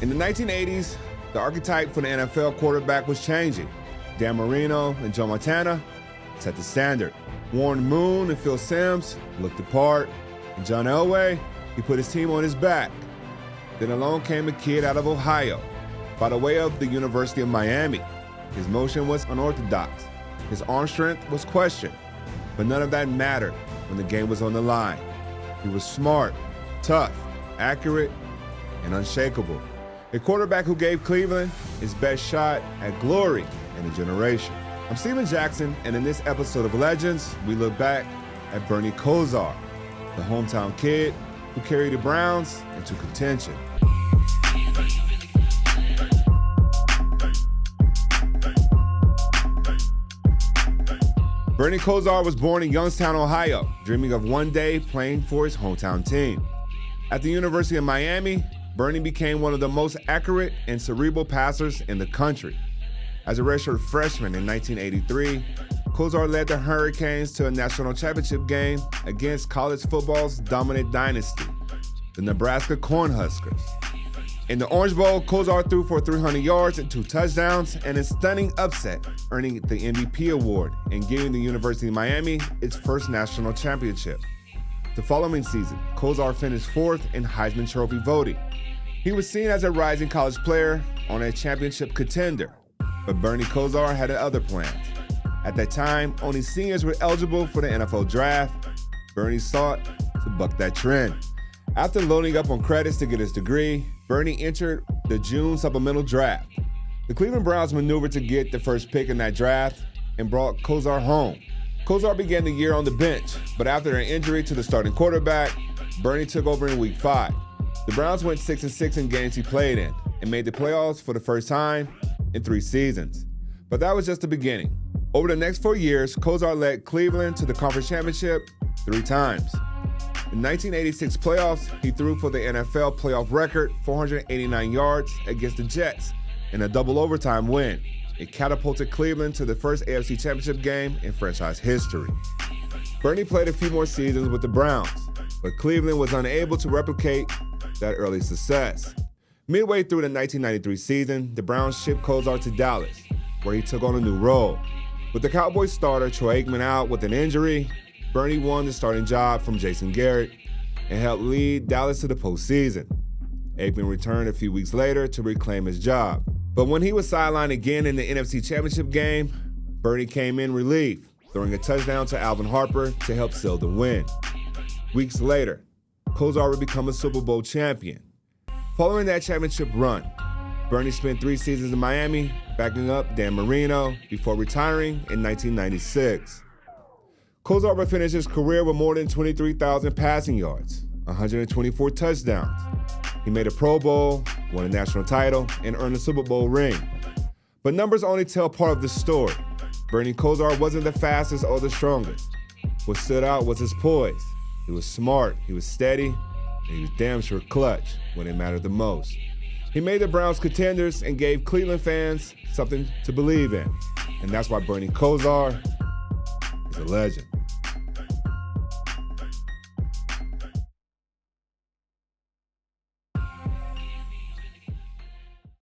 In the 1980s, the archetype for the NFL quarterback was changing. Dan Marino and Joe Montana set the standard. Warren Moon and Phil Simms looked the part. And John Elway, he put his team on his back. Then along came a kid out of Ohio, by the way of the University of Miami. His motion was unorthodox. His arm strength was questioned. But none of that mattered when the game was on the line. He was smart, tough, accurate, and unshakable. A quarterback who gave Cleveland his best shot at glory in a generation. I'm Steven Jackson, and in this episode of Legends, we look back at Bernie Kosar, the hometown kid who carried the Browns into contention. Bernie Kosar was born in Youngstown, Ohio, dreaming of one day playing for his hometown team. At the University of Miami, Bernie became one of the most accurate and cerebral passers in the country. As a redshirt freshman in 1983, Kosar led the Hurricanes to a national championship game against college football's dominant dynasty, the Nebraska Cornhuskers. In the Orange Bowl, Kosar threw for 300 yards and 2 touchdowns, and a stunning upset, earning the MVP award and giving the University of Miami its first national championship. The following season, Kosar finished 4th in Heisman Trophy voting. He was seen as a rising college player on a championship contender, but Bernie Kosar had other plans. At that time, only seniors were eligible for the NFL draft. Bernie sought to buck that trend. After loading up on credits to get his degree, Bernie entered the June supplemental draft. The Cleveland Browns maneuvered to get the first pick in that draft and brought Kosar home. Kosar began the year on the bench, but after an injury to the starting quarterback, Bernie took over in Week 5. The Browns went 6-6 in games he played in and made the playoffs for the first time in 3 seasons. But that was just the beginning. Over the next 4 years, Kosar led Cleveland to the conference championship 3 times. In 1986 playoffs, he threw for the NFL playoff record 489 yards against the Jets in a double overtime win. It catapulted Cleveland to the first AFC championship game in franchise history. Bernie played a few more seasons with the Browns, but Cleveland was unable to replicate that early success. Midway through the 1993 season, the Browns shipped Kosar to Dallas, where he took on a new role. With the Cowboys starter Troy Aikman out with an injury, Bernie won the starting job from Jason Garrett and helped lead Dallas to the postseason. Aikman returned a few weeks later to reclaim his job. But when he was sidelined again in the NFC Championship game, Bernie came in relief, throwing a touchdown to Alvin Harper to help seal the win. Weeks later, Kosar would become a Super Bowl champion. Following that championship run, Bernie spent 3 seasons in Miami, backing up Dan Marino before retiring in 1996. Kosar would finish his career with more than 23,000 passing yards, 124 touchdowns. He made a Pro Bowl, won a national title, and earned a Super Bowl ring. But numbers only tell part of the story. Bernie Kosar wasn't the fastest or the strongest. What stood out was his poise. He was smart, he was steady, and he was damn sure clutch when it mattered the most. He made the Browns contenders and gave Cleveland fans something to believe in. And that's why Bernie Kosar is a legend.